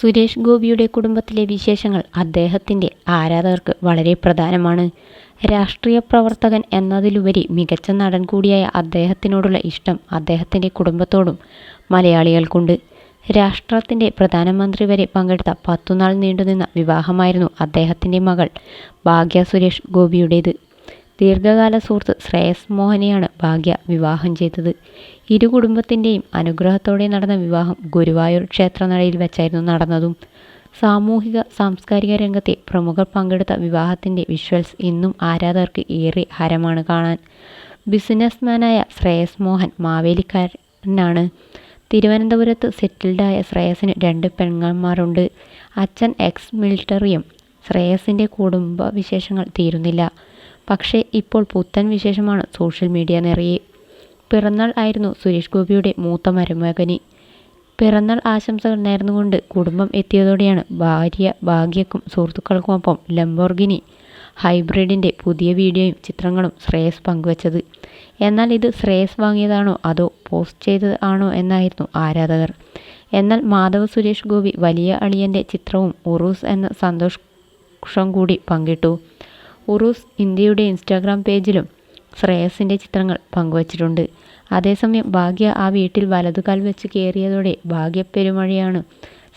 സുരേഷ് ഗോപിയുടെ കുടുംബത്തിലെ വിശേഷങ്ങൾ അദ്ദേഹത്തിൻ്റെ ആരാധകർക്ക് വളരെ പ്രധാനമാണ്. രാഷ്ട്രീയ പ്രവർത്തകൻ എന്നതിലുപരി മികച്ച നടൻ കൂടിയായ അദ്ദേഹത്തിനോടുള്ള ഇഷ്ടം അദ്ദേഹത്തിൻ്റെ കുടുംബത്തോടും മലയാളികൾക്കുണ്ട്. രാഷ്ട്രത്തിൻ്റെ പ്രധാനമന്ത്രി വരെ പങ്കെടുത്ത 10 നാൾ നീണ്ടുനിന്ന വിവാഹമായിരുന്നു അദ്ദേഹത്തിൻ്റെ മകൾ ഭാഗ്യ സുരേഷ് ഗോപിയുടേത്. ദീർഘകാല സുഹൃത്ത് ശ്രേയസ് മോഹനെയാണ് ഭാഗ്യ വിവാഹം ചെയ്തത്. ഇരു കുടുംബത്തിൻ്റെയും അനുഗ്രഹത്തോടെ നടന്ന വിവാഹം ഗുരുവായൂർ ക്ഷേത്രനടയിൽ വെച്ചായിരുന്നു നടന്നതും. സാമൂഹിക സാംസ്കാരിക രംഗത്തെ പ്രമുഖർ പങ്കെടുത്ത വിവാഹത്തിൻ്റെ വിഷ്വൽസ് ഇന്നും ആരാധകർക്ക് ഏറെ ഹരമാണ് കാണാൻ. ബിസിനസ്മാനായ ശ്രേയസ് മോഹൻ മാവേലിക്കാരനാണ്. തിരുവനന്തപുരത്ത് സെറ്റിൽഡായ ശ്രേയസിന് 2 പെങ്ങന്മാരുണ്ട്. അച്ഛൻ എക്സ് മിലിട്ടറിയും. ശ്രേയസിൻ്റെ കുടുംബ വിശേഷങ്ങൾ തീരുന്നില്ല. പക്ഷേ ഇപ്പോൾ പുത്തൻ വിശേഷമാണ് സോഷ്യൽ മീഡിയ നിറയെ. പിറന്നാൾ ആയിരുന്നു സുരേഷ് ഗോപിയുടെ മൂത്ത മരുമകന്. പിറന്നാൾ ആശംസകൾ നേർന്നുകൊണ്ട് കുടുംബം എത്തിയതോടെയാണ് ഭാര്യ ഭാഗ്യക്കും സുഹൃത്തുക്കൾക്കുമൊപ്പം ലംബോർഗിനി ഹൈബ്രിഡിൻ്റെ പുതിയ വീഡിയോയും ചിത്രങ്ങളും ശ്രേയസ് പങ്കുവച്ചത്. എന്നാൽ ഇത് ശ്രേയസ് വാങ്ങിയതാണോ അതോ പോസ്റ്റ് ചെയ്തത് ആണോ എന്നായിരുന്നു ആരാധകർ. എന്നാൽ മാധവ് സുരേഷ് ഗോപി വലിയ അളിയൻ്റെ ചിത്രവും ഉറൂസ് എന്ന സന്തോഷം കൂടി പങ്കിട്ടു. ഉറൂസ് ഇന്ത്യയുടെ ഇൻസ്റ്റാഗ്രാം പേജിലും ശ്രേയസിൻ്റെ ചിത്രങ്ങൾ പങ്കുവച്ചിട്ടുണ്ട്. അതേസമയം ഭാഗ്യ ആ വീട്ടിൽ വലതുകാൽ വെച്ച് കയറിയതോടെ ഭാഗ്യപ്പെരുമഴയാണ്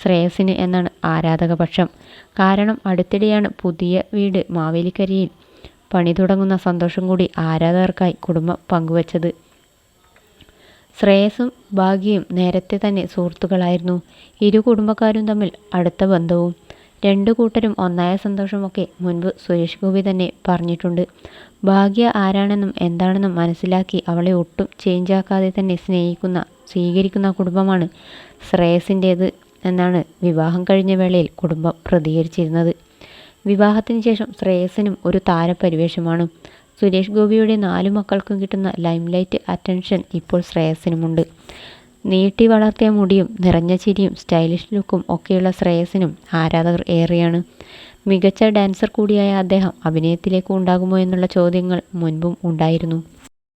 ശ്രേയസിന് എന്നാണ് ആരാധകപക്ഷം. കാരണം അടുത്തിടെയാണ് പുതിയ വീട് മാവേലിക്കരയിൽ പണി തുടങ്ങുന്ന സന്തോഷം കൂടി ആരാധകർക്കായി കുടുംബം പങ്കുവച്ചത്. ശ്രേയസും ഭാഗ്യയും നേരത്തെ തന്നെ സുഹൃത്തുക്കളായിരുന്നു. ഇരു കുടുംബക്കാരും തമ്മിൽ അടുത്ത ബന്ധവും. 2 കൂട്ടരും ഒന്നായ സന്തോഷമൊക്കെ മുൻപ് സുരേഷ് ഗോപി തന്നെ പറഞ്ഞിട്ടുണ്ട്. ഭാഗ്യ ആരാണെന്നും എന്താണെന്നും മനസ്സിലാക്കി അവളെ ഒട്ടും ചേഞ്ചാക്കാതെ തന്നെ സ്വീകരിക്കുന്ന കുടുംബമാണ് ശ്രേയസിൻ്റേത് എന്നാണ് വിവാഹം കഴിഞ്ഞ വേളയിൽ കുടുംബം പ്രതികരിച്ചിരുന്നത്. വിവാഹത്തിന് ശേഷം ശ്രേയസിനും ഒരു താരപരിവേഷമാണ്. സുരേഷ് ഗോപിയുടെ 4 മക്കൾക്കും കിട്ടുന്ന ലൈംലൈറ്റ് അറ്റൻഷൻ ഇപ്പോൾ ശ്രേയസിനുമുണ്ട്. നീട്ടി വളർത്തിയ മുടിയും നിറഞ്ഞ ചിരിയും സ്റ്റൈലിഷ് ലുക്കും ഒക്കെയുള്ള ശ്രേയസിനും ആരാധകർ ഏറെയാണ്. മികച്ച ഡാൻസർ കൂടിയായ അദ്ദേഹം അഭിനയത്തിലേക്ക് ഉണ്ടാകുമോ എന്നുള്ള ചോദ്യങ്ങൾ മുൻപും ഉണ്ടായിരുന്നു.